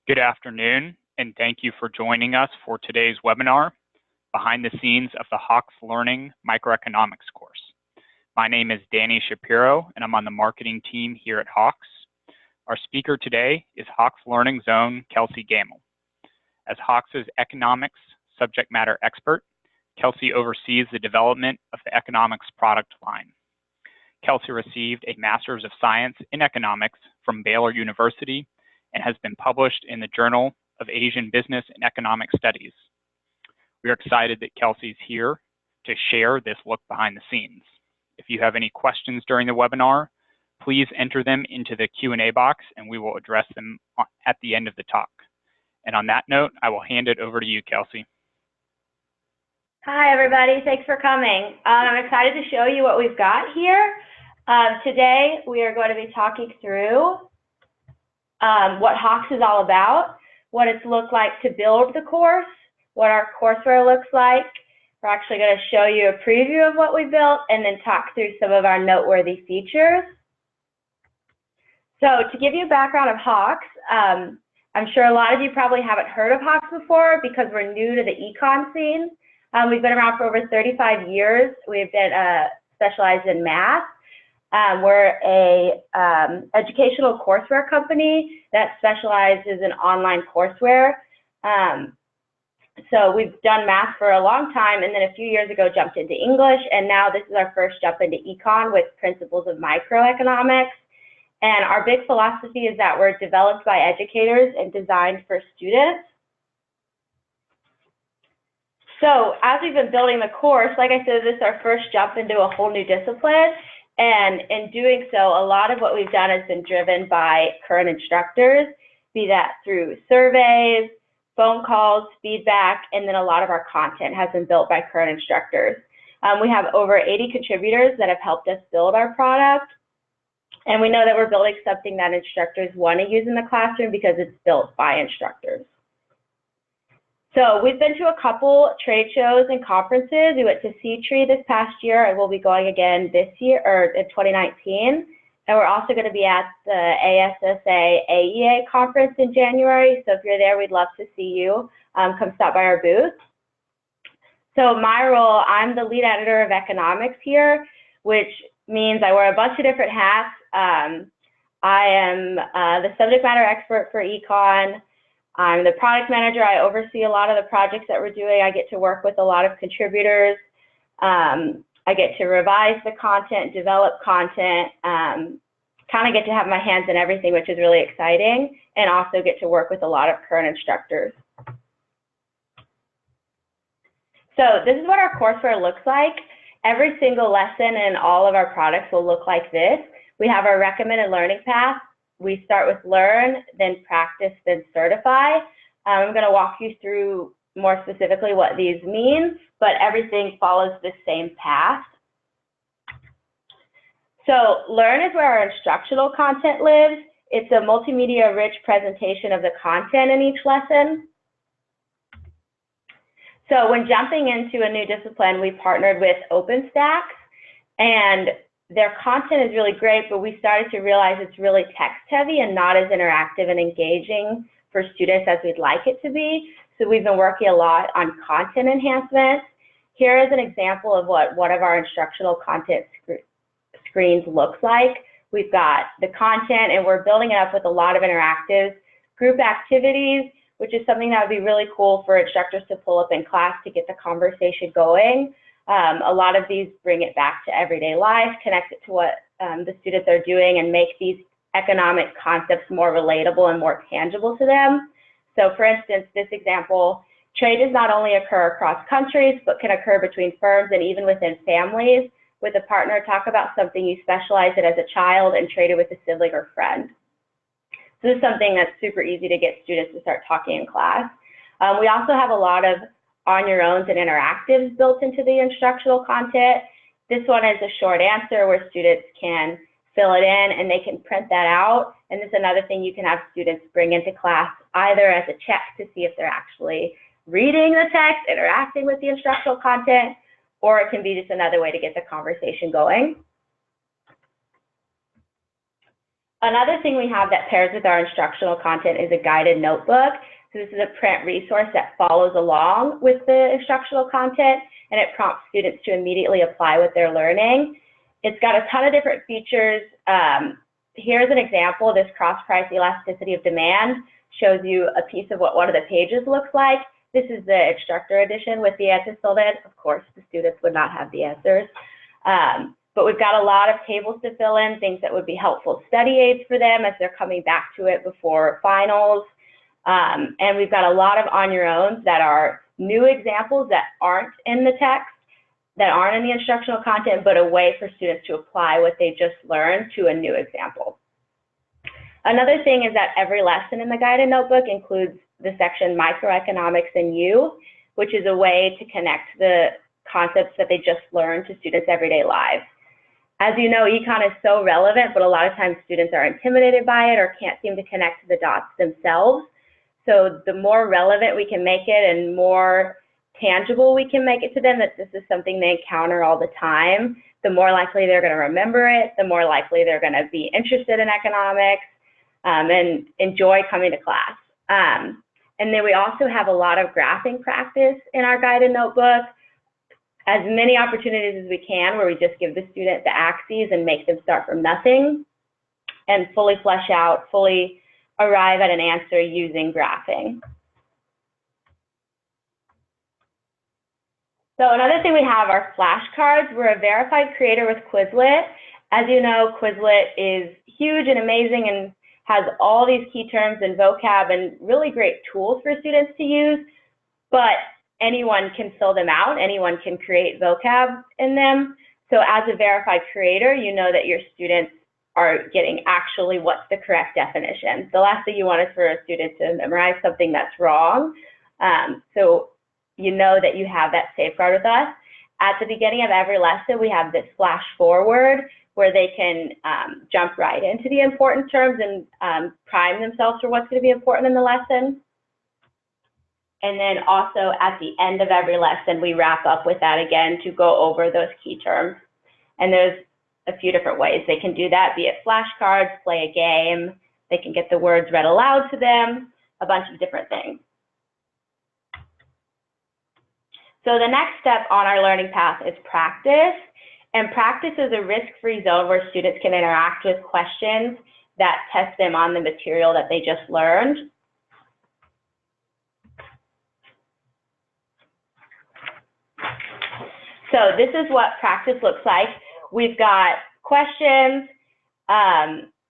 Good afternoon, and thank you for joining us for today's webinar, Behind the Scenes of the Hawks Learning Microeconomics course. My name is Danny Shapiro, and I'm on the marketing team here at Hawks. Our speaker today is Hawks Learning's own Kelsey Gamel. As Hawks' economics subject matter expert, Kelsey oversees the development of the economics product line. Kelsey received a Master's of Science in Economics from Baylor University and has been published in the Journal of Asian Business and Economic Studies. We are excited that Kelsey's here to share this look behind the scenes. If you have any questions during the webinar, please enter them into the Q&A box and we will address them at the end of the talk. And on that note, I will hand it over to you, Kelsey. Hi, everybody. Thanks for coming. I'm excited to show you what we've got here. Today, we are going to be talking through what Hawks is all about, what it's looked like to build the course, what our courseware looks like. We're actually going to show you a preview of what we built and then talk through some of our noteworthy features. So to give you a background of Hawks, I'm sure a lot of you probably haven't heard of Hawks before because we're new to the econ scene. We've been around for over 35 years. We've been specialized in math. We're a educational courseware company that specializes in online courseware. So we've done math for a long time, and then a few years ago jumped into English, and now this is our first jump into econ with Principles of Microeconomics. And our big philosophy is that we're developed by educators and designed for students. So as we've been building the course, like I said, this is our first jump into a whole new discipline. And in doing so, a lot of what we've done has been driven by current instructors, be that through surveys, phone calls, feedback, and then a lot of our content has been built by current instructors. We have over 80 contributors that have helped us build our product. And we know that we're building something that instructors want to use in the classroom because it's built by instructors. So we've been to a couple trade shows and conferences. We went to C-Tree this past year, and we'll be going again this year, or in 2019. And we're also going to be at the ASSA AEA conference in January. So if you're there, we'd love to see you. Come stop by our booth. So my role, I'm the lead editor of economics here, which means I wear a bunch of different hats. I am the subject matter expert for econ. I'm the product manager. I oversee a lot of the projects that we're doing. I get to work with a lot of contributors. I get to revise the content, develop content, kind of get to have my hands in everything, which is really exciting, and also get to work with a lot of current instructors. So this is what our courseware looks like. Every single lesson in all of our products will look like this. We have our recommended learning path. We start with learn, then practice, then certify. I'm going to walk you through more specifically what these mean, but everything follows the same path. So learn is where our instructional content lives. It's a multimedia-rich presentation of the content in each lesson. So when jumping into a new discipline, we partnered with OpenStax, and their content is really great, but we started to realize it's really text heavy and not as interactive and engaging for students as we'd like it to be. So we've been working a lot on content enhancement. Here is an example of what one of our instructional content screens looks like. We've got the content and we're building it up with a lot of interactives, group activities, which is something that would be really cool for instructors to pull up in class to get the conversation going. A lot of these bring it back to everyday life, connect it to what the students are doing, and make these economic concepts more relatable and more tangible to them. So for instance, this example, trade does not only occur across countries, but can occur between firms and even within families. With a partner, talk about something you specialize in as a child and trade it with a sibling or friend. So this is something that's super easy to get students to start talking in class. We also have a lot of on your own and interactives built into the instructional content. This one is a short answer where students can fill it in and they can print that out. And this is another thing you can have students bring into class either as a check to see if they're actually reading the text, interacting with the instructional content, or it can be just another way to get the conversation going. Another thing we have that pairs with our instructional content is a guided notebook. So this is a print resource that follows along with the instructional content, and it prompts students to immediately apply what they're learning. It's got a ton of different features. Here's an example. This cross-price elasticity of demand shows you a piece of what one of the pages looks like. This is the instructor edition with the answers filled in. Of course, the students would not have the answers. But we've got a lot of tables to fill in, things that would be helpful study aids for them as they're coming back to it before finals. And we've got a lot of on your own that are new examples that aren't in the text, that aren't in the instructional content, but a way for students to apply what they just learned to a new example. Another thing is that every lesson in the guided notebook includes the section Microeconomics and You, which is a way to connect the concepts that they just learned to students' everyday lives. As you know, econ is so relevant, but a lot of times students are intimidated by it or can't seem to connect the dots themselves. So the more relevant we can make it and more tangible we can make it to them that this is something they encounter all the time, the more likely they're going to remember it, the more likely they're going to be interested in economics and enjoy coming to class. And then we also have a lot of graphing practice in our guided notebook, as many opportunities as we can where we just give the student the axes and make them start from nothing and fully flesh out, fully arrive at an answer using graphing. So another thing we have are flashcards. We're a verified creator with Quizlet. As you know, Quizlet is huge and amazing and has all these key terms and vocab and really great tools for students to use, but anyone can fill them out, anyone can create vocab in them. So as a verified creator, you know that your students are getting actually what's the correct definition. The last thing you want is for a student to memorize something that's wrong. So you know that you have that safeguard with us. At the beginning of every lesson, we have this flash forward where they can jump right into the important terms and prime themselves for what's going to be important in the lesson. And then also at the end of every lesson, we wrap up with that again to go over those key terms. And there's a few different ways they can do that, be it flashcards, play a game, they can get the words read aloud to them, a bunch of different things. So the next step on our learning path is practice. And practice is a risk-free zone where students can interact with questions that test them on the material that they just learned. So this is what practice looks like. We've got questions.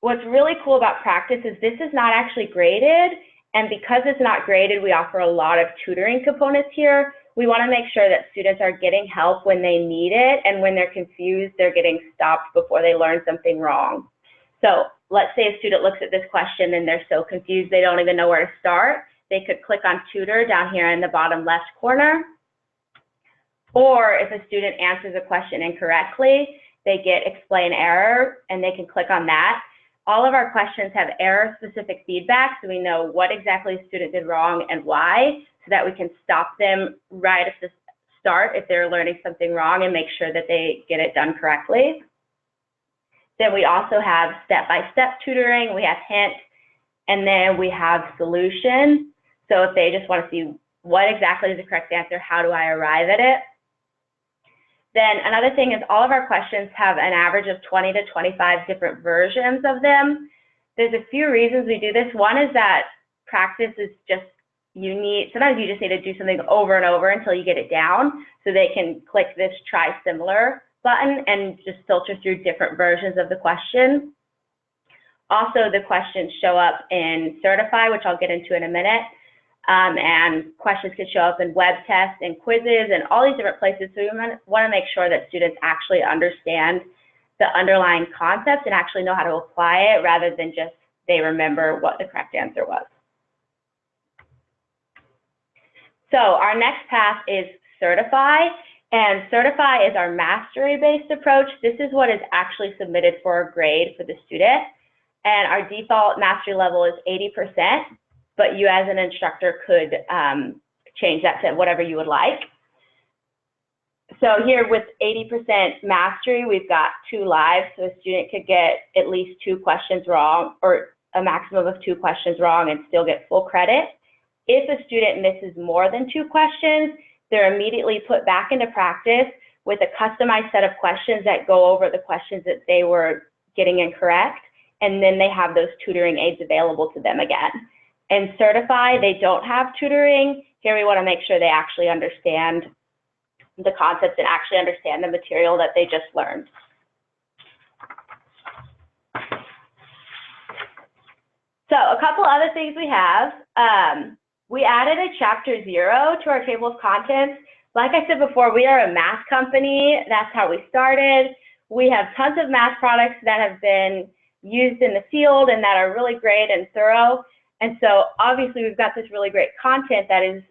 What's really cool about practice is this is not actually graded. And because it's not graded, we offer a lot of tutoring components here. We want to make sure that students are getting help when they need it, and when they're confused, they're getting stopped before they learn something wrong. So let's say a student looks at this question and they're so confused they don't even know where to start. They could click on tutor down here in the bottom left corner. Or if a student answers a question incorrectly, they get explain error and they can click on that. All of our questions have error-specific feedback, so we know what exactly the student did wrong and why, so that we can stop them right at the start if they're learning something wrong and make sure that they get it done correctly. Then we also have step-by-step tutoring, we have hint, and then we have solution. So if they just want to see what exactly is the correct answer, how do I arrive at it? Then another thing is all of our questions have an average of 20 to 25 different versions of them. There's a few reasons we do this. One is that practice is just, sometimes you just need to do something over and over until you get it down, so they can click this try similar button and just filter through different versions of the question. Also, the questions show up in Certify, which I'll get into in a minute. And questions could show up in web tests and quizzes and all these different places. So we want to make sure that students actually understand the underlying concepts and actually know how to apply it rather than just they remember what the correct answer was. So our next path is Certify. And Certify is our mastery-based approach. This is what is actually submitted for a grade for the student. And our default mastery level is 80%. But you as an instructor could change that to whatever you would like. So here with 80% mastery, we've got 2 lives, so a student could get at least 2 questions wrong, or a maximum of 2 questions wrong, and still get full credit. If a student misses more than 2 questions, they're immediately put back into practice with a customized set of questions that go over the questions that they were getting incorrect, and then they have those tutoring aids available to them again. And certify, they don't have tutoring. Here we want to make sure they actually understand the concepts and actually understand the material that they just learned. So a couple other things we have. We added a chapter 0 to our table of contents. Like I said before, we are a math company. That's how we started. We have tons of math products that have been used in the field and that are really great and thorough. And so obviously we've got this really great content that is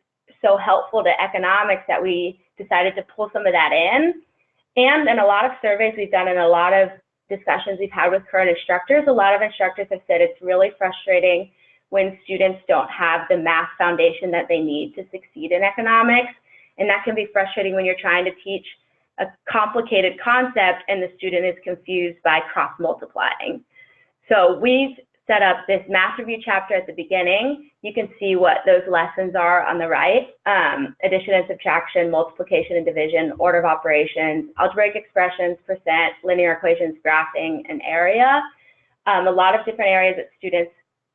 so helpful to economics that we decided to pull some of that in. And in a lot of surveys we've done and a lot of discussions we've had with current instructors, a lot of instructors have said it's really frustrating when students don't have the math foundation that they need to succeed in economics. And that can be frustrating when you're trying to teach a complicated concept and the student is confused by cross multiplying. So we've set up this math review chapter at the beginning. You can see what those lessons are on the right. Addition and subtraction, multiplication and division, order of operations, algebraic expressions, percent, linear equations, graphing, and area. A lot of different areas that students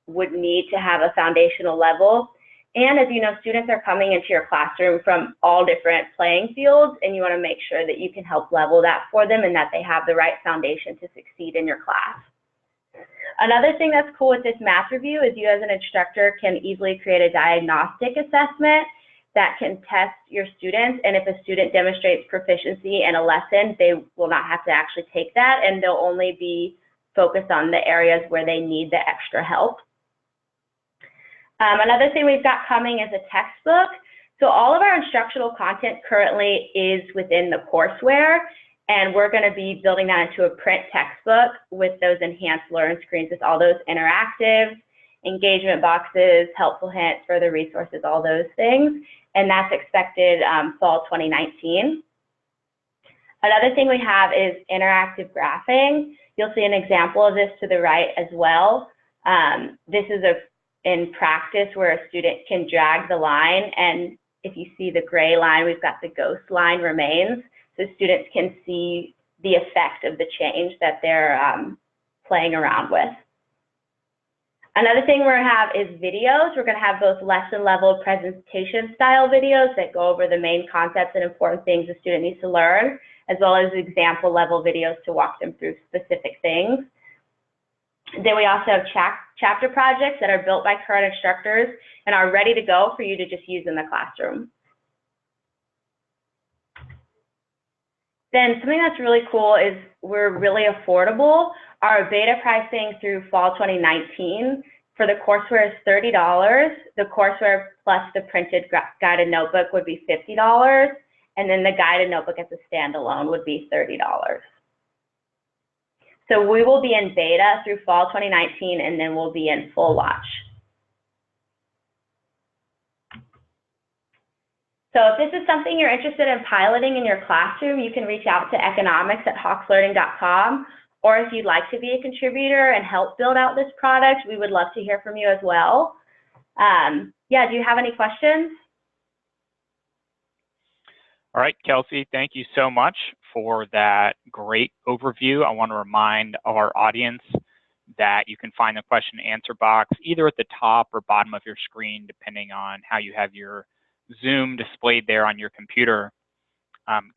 would need to have a foundational level. And as you know, students are coming into your classroom from all different playing fields, and you want to make sure that you can help level that for them and that they have the right foundation to succeed in your class. Another thing that's cool with this math review is you as an instructor can easily create a diagnostic assessment that can test your students, and if a student demonstrates proficiency in a lesson, they will not have to actually take that, and they'll only be focused on the areas where they need the extra help. Another thing we've got coming is a textbook. So all of our instructional content currently is within the courseware, and we're going to be building that into a print textbook with those enhanced learn screens with all those interactives, engagement boxes, helpful hints, further resources, all those things. And that's expected fall 2019. Another thing we have is interactive graphing. You'll see an example of this to the right as well. This is in practice where a student can drag the line, and if you see the gray line, we've got the ghost line remains, so students can see the effect of the change that they're playing around with. Another thing we're going to have is videos. We're going to have both lesson level presentation style videos that go over the main concepts and important things the student needs to learn, as well as example level videos to walk them through specific things. Then we also have chapter projects that are built by current instructors and are ready to go for you to just use in the classroom. Then something that's really cool is we're really affordable. Our beta pricing through fall 2019 for the courseware is $30. The courseware plus the printed guided notebook would be $50. And then the guided notebook as a standalone would be $30. So we will be in beta through fall 2019, and then we'll be in full launch. So if this is something you're interested in piloting in your classroom, you can reach out to economics@hawkslearning.com, or if you'd like to be a contributor and help build out this product, we would love to hear from you as well. Yeah, do you have any questions? All right, Kelsey, thank you so much for that great overview. I want to remind our audience that you can find the question and answer box either at the top or bottom of your screen, depending on how you have your Zoom displayed there on your computer.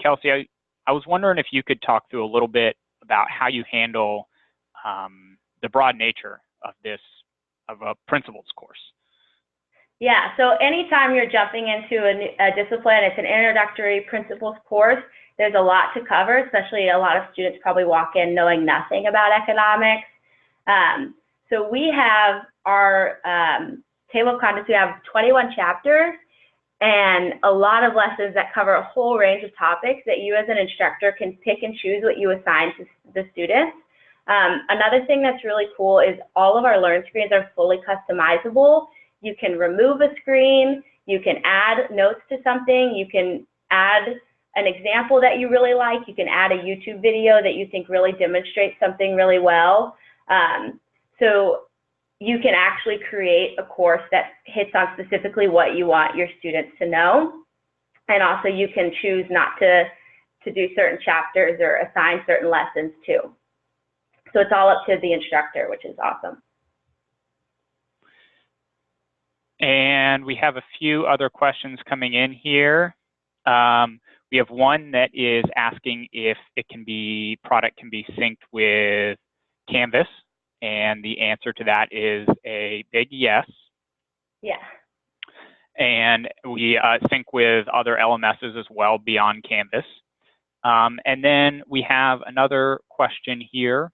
Kelsey, I was wondering if you could talk through a little bit about how you handle the broad nature of a principles course. Yeah, so anytime you're jumping into a discipline, it's an introductory principles course, there's a lot to cover, especially a lot of students probably walk in knowing nothing about economics. So we have our table of contents, we have 21 chapters and a lot of lessons that cover a whole range of topics that you as an instructor can pick and choose what you assign to the students. Another thing that's really cool is all of our learn screens are fully customizable. You can remove a screen, you can add notes to something, you can add an example that you really like. You can add a YouTube video that you think really demonstrates something really well. So you can actually create a course that hits on specifically what you want your students to know. And also you can choose not to do certain chapters or assign certain lessons too. So it's all up to the instructor, which is awesome. And we have a few other questions coming in here. We have one that is asking if product can be synced with Canvas, and the answer to that is a big yes. Yeah. And we sync with other LMSs as well beyond Canvas. And then we have another question here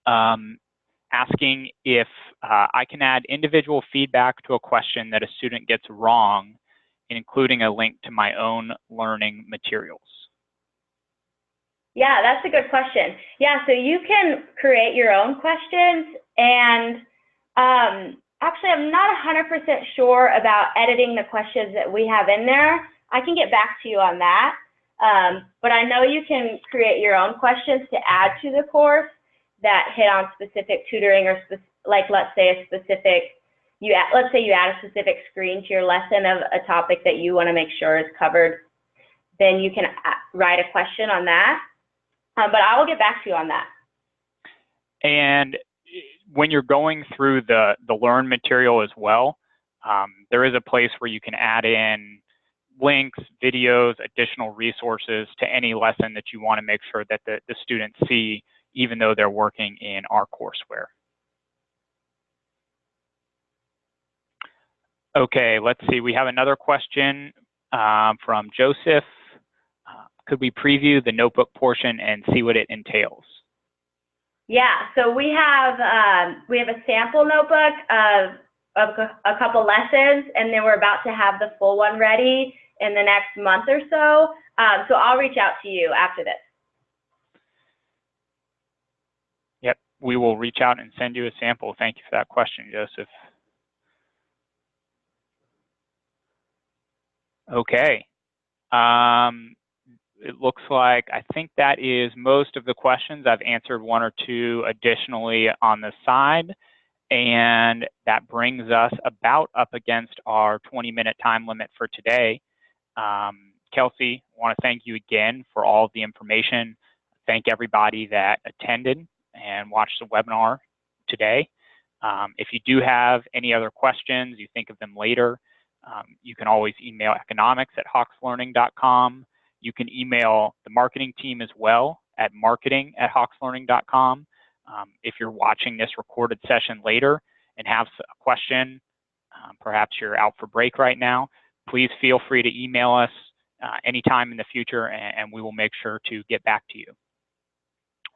asking if I can add individual feedback to a question that a student gets wrong, including a link to my own learning materials. Yeah, that's a good question. Yeah, so you can create your own questions, and actually I'm not 100% sure about editing the questions that we have in there. I can get back to you on that. But I know you can create your own questions to add to the course that hit on specific tutoring, or like let's say a specific, let's say you add a specific screen to your lesson of a topic that you want to make sure is covered, then you can write a question on that. But I will get back to you on that. And when you're going through the Learn material as well, there is a place where you can add in links, videos, additional resources to any lesson that you want to make sure that the students see, even though they're working in our courseware. Okay, let's see. We have another question from Joseph. Could we preview the notebook portion and see what it entails? Yeah, so we have a sample notebook of a couple lessons, and then we're about to have the full one ready in the next month or so. So I'll reach out to you after this. Yep, we will reach out and send you a sample. Thank you for that question, Joseph. Okay. It looks like I think that is most of the questions. I've answered one or two additionally on the side, and that brings us about up against our 20-minute time limit for today. Kelsey, I want to thank you again for all of the information. Thank everybody that attended and watched the webinar today. If you do have any other questions, you think of them later, you can always email economics@hawkslearning.com. You can email the marketing team as well at marketing@hawkslearning.com. If you're watching this recorded session later and have a question, perhaps you're out for break right now, please feel free to email us anytime in the future, and we will make sure to get back to you.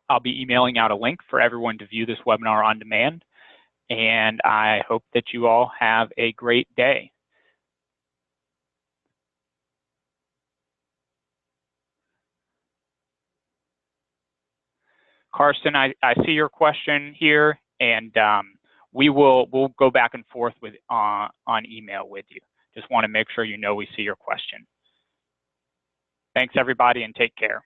I'll be emailing out a link for everyone to view this webinar on demand, and I hope that you all have a great day. Karsten, I see your question here, and we'll go back and forth with on email with you. Just want to make sure you know we see your question. Thanks, everybody, and take care.